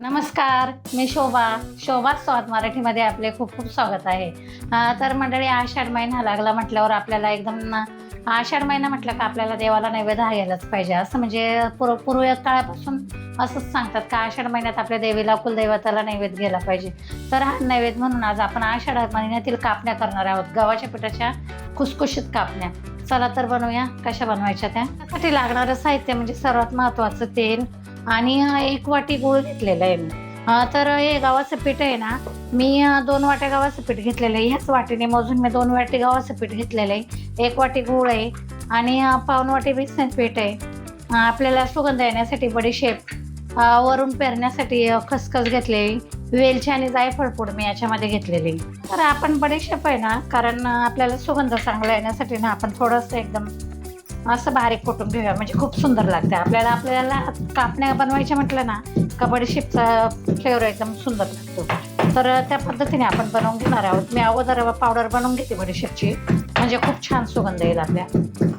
नमस्कार, मी शोभा स्वाद मराठीमध्ये आपले खूप खूप स्वागत आहे. तर मंडळी, आषाढ महिना लागला म्हटल्यावर आपल्याला आषाढ महिना म्हटलं का आपल्याला देवाला नैवेद्य हा घ्यायलाच पाहिजे. असं म्हणजे पूर्व काळापासून असंच सांगतात का आषाढ महिन्यात आपल्या देवीला कुलदैवताला नैवेद्य घ्यायला पाहिजे. तर हा नैवेद्य म्हणून आज आपण आषाढ महिन्यातील कापण्या करणार आहोत, गव्हाच्या पिठाच्या खुसखुशीत कापण्या. चला तर बनवूया. कशा बनवायच्या त्यासाठी लागणारं साहित्य म्हणजे सर्वात महत्त्वाचं तेल आणि 1 वाटी गूळ घेतलेला आहे मी. तर हे गव्हाचं पीठ आहे ना, मी 2 वाट्या गव्हाचं पीठ घेतलेलं आहे. ह्याच वाटीने मोजून मी 2 वाटी गव्हाचं पीठ घेतलेलं आहे. 1 वाटी गूळ आहे आणि पाऊण वाटी बेसन पीठ आहे. आपल्याला सुगंध येण्यासाठी बडीशेप, वरून पेरण्यासाठी खसखस घेतलेली, वेलची आणि जायफळ पूड मी याच्यामध्ये घेतलेली. तर आपण बडीशेप आहे ना, कारण आपल्याला सुगंध चांगला येण्यासाठी ना आपण थोडंसं एकदम असं बारीक कुटून घेऊया, म्हणजे खूप सुंदर लागते. आपल्याला कापण्या बनवायच्या म्हटलं ना का बडीशेपचा फ्लेवर एकदम सुंदर लागतो. तर त्या पद्धतीने आपण बनवून घेणार आहोत. मी अगोदर पावडर बनवून घेते बडीशेपची, म्हणजे खूप छान सुगंध येईल आपल्या.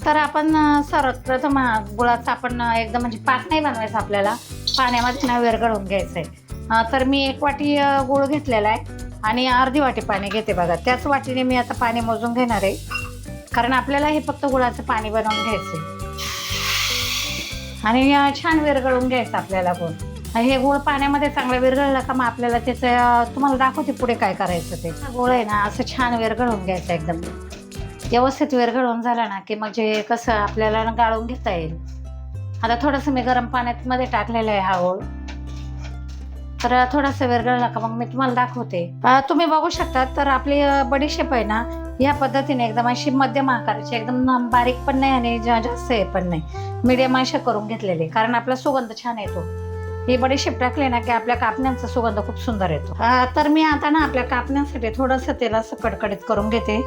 तर आपण सर्वप्रथम गुळाचा आपण एकदम म्हणजे पाक नाही बनवायचा, आपल्याला पाण्यामध्ये ना विरघळवून घ्यायचं आहे. तर मी 1 वाटी गूळ घेतलेला आहे आणि अर्धी वाटी पाणी घेते. बघा, त्याच वाटीने मी आता पाणी मोजून घेणार आहे, कारण आपल्याला हे फक्त गुळाचं पाणी बनवून घ्यायचं आणि छान विरघळून घ्यायचं आपल्याला गूळ. हे गूळ पाण्यामध्ये चांगलं विरघळलं का मग आपल्याला त्याचं तुम्हाला दाखवते पुढे काय करायचं. ते गूळ आहे ना असं छान विरघळून घ्यायचं, एकदम व्यवस्थित विरघळून झाला ना की म्हणजे कसं आपल्याला गाळून घेता येईल. आता थोडंसं मी गरम पाण्यामध्ये टाकलेलं आहे हा गूळ. तर थोडंसं विरघळला का मग मी तुम्हाला दाखवते. तुम्ही बघू शकता. तर आपली बडीशेप आहे ना या पद्धतीने एकदम अशी मध्यम आकाराची, एकदम बारीक पण नाही आणि जास्त हे पण नाही, मीडियम अशा करून घेतलेले, कारण आपला सुगंध छान येतो. ही बडीशेप टाकले ना की आपल्या कापण्यांचा सुगंध खूप सुंदर येतो. तर मी आता ना आपल्या कापण्यांसाठी थोडंसं तेल असं कडकडीत करून घेते,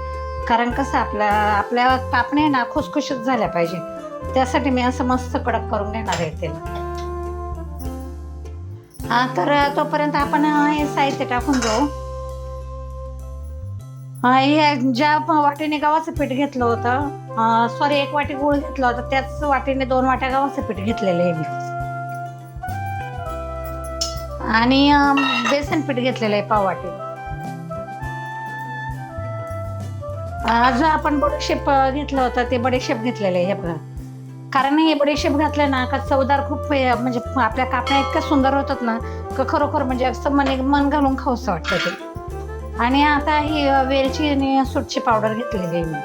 कारण कसं आपल्या कापण्या ना खुसखुशीत झाल्या पाहिजे, त्यासाठी मी असं मस्त कडक करून घेणार आहे तेल. तर तोपर्यंत आपण हे साहित्य टाकून घेऊ. हे ज्या वाटीने गव्हाचं पीठ घेतलं होतं, सॉरी 1 वाटी गूळ घेतला होता, त्याच वाटीने 2 वाट्या गव्हाचं पीठ घेतलेलं आहे मी. आणि बेसन पीठ घेतलेलं आहे पाव वाटी. जो आपण बडीशेप घेतलं होतं ते बडीशेप घेतलेलं आहे. हे बघा, कारण हे बडीशेप घातलं ना का चवदार खूप, म्हणजे आपल्या कापण्या इतक्या सुंदर होतात ना का खरोखर म्हणजे असं मन घालून खाऊसं वाटतं ते. आणि आता ही वेलची आणि सुटची पावडर घेतलेली आहे मी.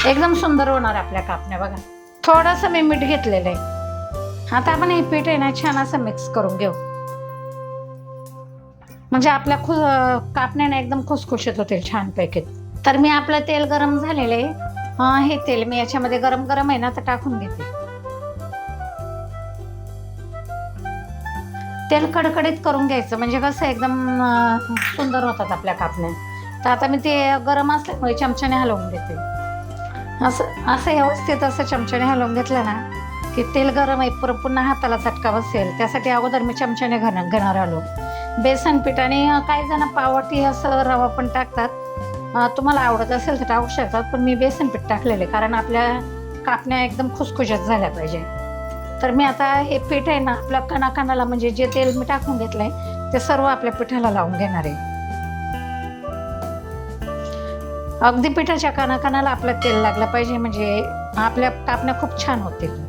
एकदम सुंदर होणार आपल्या कापण्या. बघा, थोडंसं मी मीठ घेतलेलं आहे. आता आपण हे पीठ आहे ना छान असं मिक्स करून घेऊ, म्हणजे आपल्या कापण्याने एकदम खुसखुशीत होतील छानपैकी. तर मी आपलं तेल गरम झालेलं आहे. हे तेल मी याच्यामध्ये गरम आहे ना तर टाकून घेते. तेल कडकडीत करून घ्यायचं, म्हणजे कसं एकदम सुंदर होतात आपल्या कापण्या. तर आता मी ते गरम असल्यामुळे चमच्याने हलवून घेते. असं व्यवस्थित असं चमच्याने हलवून घेतलं ना की तेल गरम आहे, पुन्हा हाताला चटका बसेल, त्यासाठी अगोदर मी चमच्याने घेणार आलो. बेसन पीठ आणि काही जण पाववाटी असं रवा पण टाकतात, तुम्हाला आवडत असेल तर टाकू शकतात, पण मी बेसन पीठ टाकलेले, कारण आपल्या कापण्या एकदम खुसखुशीत झाल्या पाहिजे. तर मी आता हे पीठ आहे ना आपल्या कणाकणाला, म्हणजे जे तेल मी टाकून घेतलंय ते सर्व आपल्या पिठाला लावून घेणार आहे. अगदी पिठाच्या कणाकणाला आपलं तेल लागलं पाहिजे, म्हणजे आपल्या कापण्या खूप छान होतील.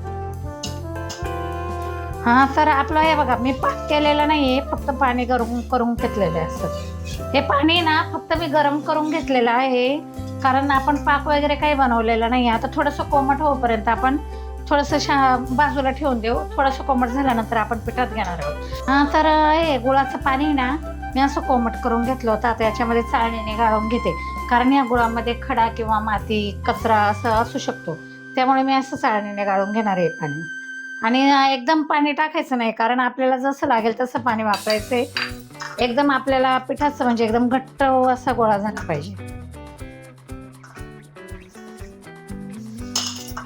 तर आपलं हे बघा, मी पाक केलेला नाहीये, फक्त पाणी गरम करून घेतलेलं आहे. असं हे पाणी ना फक्त मी गरम करून घेतलेलं आहे, कारण आपण पाक वगैरे काही बनवलेलं नाही. आता थोडंसं कोमट होईपर्यंत आपण थोडंसं बाजूला ठेवून देऊ. थोडंसं कोमट झाल्यानंतर आपण पिठात घेणार आहोत. तर हे गुळाचं पाणी ना मी असं कोमट करून घेतलं होतं. आता याच्यामध्ये चाळणीने गाळून घेते, कारण या गुळामध्ये खडा किंवा माती, कचरा असं असू शकतो, त्यामुळे मी असं चाळणीने गाळून घेणार आहे पाणी. आणि एकदम पाणी टाकायचं नाही, कारण आपल्याला जसं लागेल तसं पाणी वापरायचं आहे. एकदम आपल्याला पिठाचं म्हणजे एकदम घट्ट असा गोळा झाला पाहिजे.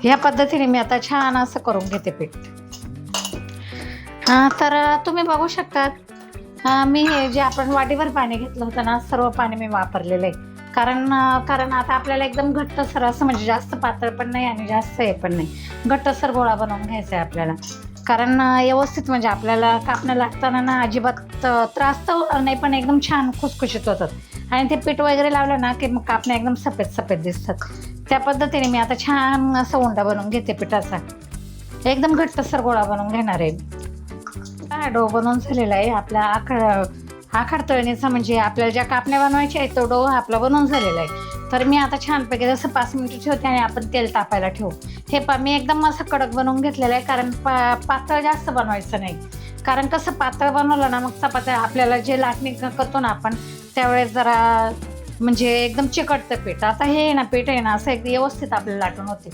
ह्या पद्धतीने मी आता छान असं करून घेते पीठ. तर तुम्ही बघू शकतात, मी हे जे आपण वाटीभर पाणी घेतलं होतं ना, सर्व पाणी मी वापरलेलं आहे. कारण आता आपल्याला एकदम घट्टसर असं म्हणजे जास्त पातळ पण नाही आणि जास्त हे पण नाही, घट्टसर गोळा बनवून घ्यायचा आहे आपल्याला. कारण व्यवस्थित म्हणजे आपल्याला कापणं लागताना ना अजिबात त्रास तर नाही, पण एकदम छान खुसखुशीत होतात आणि ते पीठ वगैरे लावलं ना की मग कापण्या एकदम सफेद सफेद दिसतात. त्या पद्धतीने मी आता छान असं उंडा बनवून घेते पिठाचा, एकदम घट्टसर गोळा बनवून घेणार आहे. हा डो बनवून झालेला आहे आपला आखाड तळणीचा, म्हणजे आपल्याला ज्या कापण्या बनवायच्या आहेत तो डो आपला बनवून झालेला आहे. तर मी आता छानपैकी जसं 5 मिनिटं ठेवते आणि आपण तेल तापायला ठेवू. हे मी एकदम असं कडक बनवून घेतलेलं आहे, कारण पातळ जास्त बनवायचं नाही. कारण कसं पातळ बनवलं ना मग चपात्या आपल्याला जे लाटणी करतो ना आपण त्यावेळेस जरा म्हणजे एकदम चिकटतं पीठ. आता हे ना पीठ आहे ना असं एक व्यवस्थित आपल्याला लाटून होते,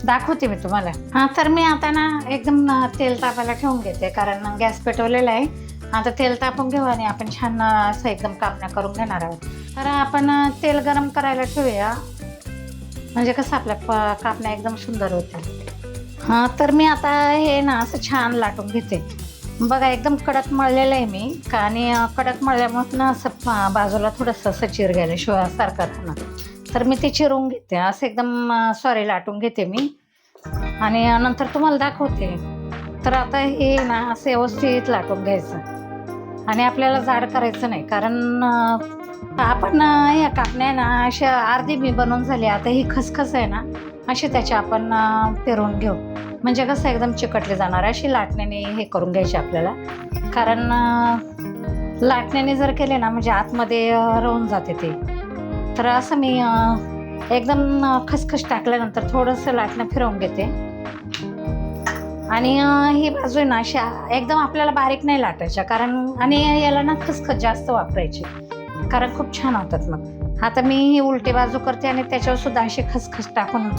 दाखवते मी तुम्हाला. हां, तर मी आता ना एकदम तेल तापायला ठेवून घेते, कारण गॅस पेटवलेला आहे. आता तेल तापून घेऊ आणि आपण छान असं एकदम कापण्या करून घेणार आहोत. तर आपण तेल गरम करायला ठेवूया, म्हणजे कसं आपल्या कापण्या एकदम सुंदर होते. हां, तर मी आता हे ना असं छान लाटून घेते. बघा एकदम कडक मळलेलं आहे मी आणि कडक मळल्यामुळे ना असं बाजूला थोडंसं असं चिर गेल्याशिवाय सारखं राहणार. तर मी ते चिरून घेते, असं एकदम लाटून घेते मी आणि नंतर तुम्हाला दाखवते. तर आता हे ना असं व्यवस्थित लाटून घ्यायचं आणि आपल्याला जाड करायचं नाही, कारण आपण ह्या कापण्या ना अशा अर्धी मी बनवून झाली. आता ही खसखस आहे ना अशी त्याची आपण पेरून घेऊ, म्हणजे कसं एकदम चिकटले जाणार. अशी लाटण्याने हे करून घ्यायची आपल्याला, कारण लाटण्याने जर केले ना म्हणजे आतमध्ये राहून जाते ते. तर असं मी एकदम खसखस टाकल्यानंतर थोडंसं लाटणं फिरवून घेते आणि ही बाजू आहे ना अशा एकदम आपल्याला बारीक नाही लाटायच्या, कारण आणि याला ना खसखस जास्त वापरायची, कारण खूप छान होतात. मग आता मी ही उलटी बाजू करते आणि त्याच्यावर सुद्धा अशी खसखस टाकून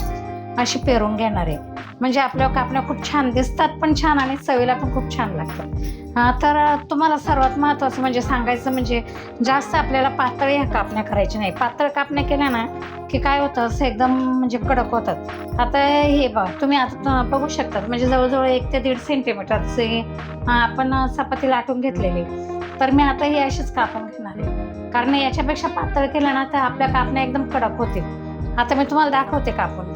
अशी पेरून घेणार आहे, म्हणजे आपल्या कापण्या खूप छान दिसतात पण छान आणि चवीला पण खूप छान लागतात. तर तुम्हाला सर्वात महत्त्वाचं म्हणजे सांगायचं म्हणजे जास्त आपल्याला पातळ ह्या कापण्या करायच्या नाही. पातळ कापण्या केल्या ना की काय होतं असं एकदम म्हणजे कडक होतात. आता हे बघा तुम्ही आता बघू शकतात, म्हणजे जवळजवळ 1 ते 1.5 सेंटीमीटरचे आपण चपाती लाटून घेतलेली. तर मी आता ही अशीच कापून घेणार आहे, कारण याच्यापेक्षा पातळ केलं ना तर आपल्या कापण्या एकदम कडक होतील. आता मी तुम्हाला दाखवते कापून.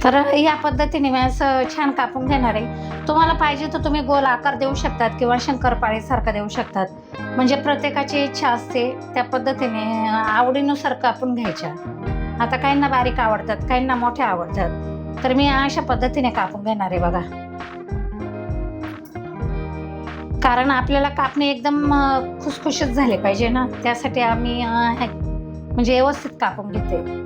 तर या पद्धतीने मी असं छान कापून घेणार आहे. तुम्हाला पाहिजे तर तुम्ही गोल आकार देऊ शकतात किंवा शंकरपाळीसारखा देऊ शकतात, म्हणजे प्रत्येकाची इच्छा असते त्या पद्धतीने आवडीनुसार कापून घ्यायच्या. आता काहींना बारीक आवडतात, काहींना मोठ्या आवडतात, तर मी अशा पद्धतीने कापून घेणार आहे बघा. कारण आपल्याला कापणे एकदम खुसखुशीत झाले पाहिजे ना, त्यासाठी आम्ही म्हणजे व्यवस्थित कापून घेते.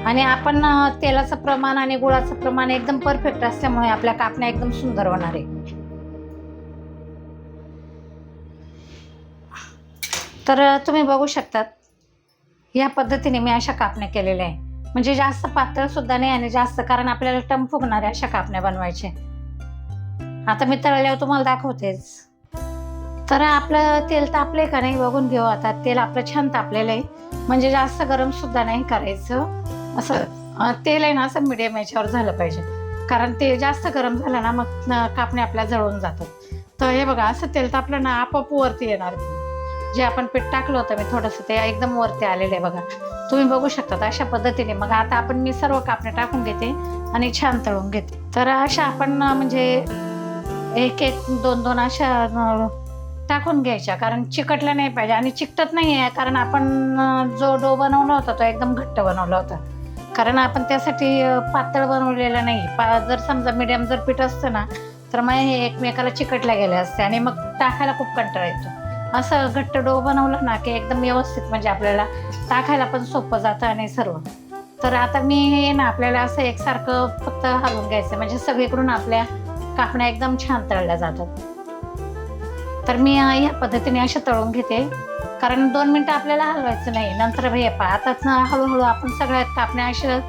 आणि आपण तेलाचं प्रमाण आणि गुळाचं प्रमाण एकदम परफेक्ट असल्यामुळे आपल्या कापण्या एकदम सुंदर होणार आहे. तर तुम्ही बघू शकतात या पद्धतीने मी अशा कापण्या केलेल्या आहे, म्हणजे जास्त पातळ सुद्धा नाही आणि जास्त, कारण आपल्याला टम फुगणाऱ्या अशा कापण्या बनवायच्या. आता मी तळल्यावर तुम्हाला दाखवतेच. तर आपलं तेल तापले का नाही बघून घेऊ. आता तेल आपलं छान तापलेलं आहे, म्हणजे जास्त गरम सुद्धा नाही करायचं. असं तेल आहे ना असं मिडियम याच्यावर झालं पाहिजे, कारण ते जास्त गरम झालं ना मग कापण्या आपल्या जळून जातात. तर हे बघा असं तेल तापलं ना आपोआप वरती येणार. जे आपण पीठ टाकलं होतं मी थोडंसं ते एकदम वरती आलेलं आहे बघा, तुम्ही बघू शकता अशा पद्धतीने. मग आता मी सर्व कापण्या टाकून घेते आणि छान तळून घेते. तर अशा आपण म्हणजे 1-1, 2-2 अशा टाकून घ्यायच्या, कारण चिकटल्या नाही पाहिजे आणि चिकटत नाही आहे, कारण आपण जो डो बनवला होता तो एकदम घट्ट बनवला होता, कारण आपण त्यासाठी पातळ बनवलेलं नाही. जर समजा मीडियम जर पीठ असतं ना तर मग हे एकमेकाला चिकटल्या गेले असते आणि मग टाकायला खूप कंटाळा येतो. असं घट्ट डो बनवलं ना की एकदम व्यवस्थित म्हणजे आपल्याला टाकायला पण सोपं जातं आणि सर्व. तर आता मी हे ना आपल्याला असं एकसारखं फक्त हलवून घ्यायचं, म्हणजे सगळीकडून आपल्या कापण्या एकदम छान तळल्या जातात. तर मी या पद्धतीने अशा तळून घेते, कारण 2 मिनटं आपल्याला हलवायचं नाही. नंतर हे आताच हळूहळू आपण सगळ्या कापण्या अशा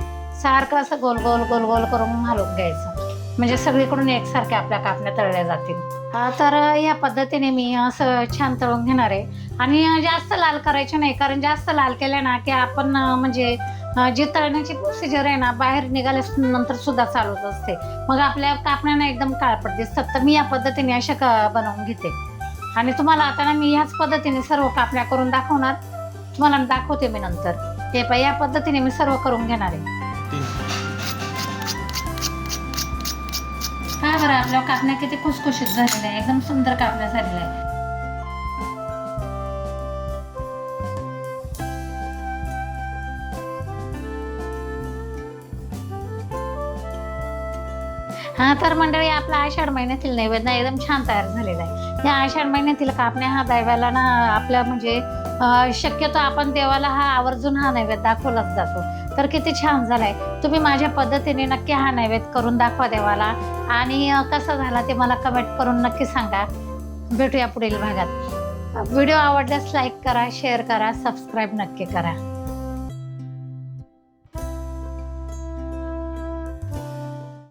सारखं असं गोल गोल गोल गोल करून हलवून घ्यायचं, म्हणजे सगळीकडून एकसारख्या आपल्या कापण्या तळल्या जातील. तर या पद्धतीने मी असं छान तळून घेणार आहे आणि जास्त लाल करायचे नाही, कारण जास्त लाल केल्या ना की आपण म्हणजे जी तळण्याची प्रोसिजर आहे ना बाहेर निघाल्यानंतर सुद्धा चालूच असते, मग आपल्या कापण्यांना एकदम काळपट दिसतात. तर मी या पद्धतीने अशा बनवून घेते. आणि तुम्हाला आता ना मी ह्याच पद्धतीने सर्व कापण्या करून दाखवणार. तुम्हाला दाखवते मी नंतर. हे पहा, या पद्धतीने मी सर्व करून घेणार आहे. हा बरं, आपल्या कापण्या किती खुसखुशीत झालेल्या आहे, एकदम सुंदर कापण्या झालेल्या आहे. हा तर मंडळी, आपला आषाढ महिन्यातील नैवेद्य एकदम छान तयार झालेला आहे. या आषाढ महिन्यातील कापण्या हा दैवाला ना आपल्या म्हणजे शक्यतो आपण देवाला हा आवर्जून हा नैवेद्य दाखवलाच जातो. तर किती छान झालाय. तुम्ही माझ्या पद्धतीने नक्की हा नैवेद्य करून दाखवा देवाला आणि कसा झाला ते मला कमेंट करून नक्की सांगा. भेटूया पुढील भागात. व्हिडिओ आवडल्यास लाईक करा, शेअर करा, सबस्क्राईब नक्की करा.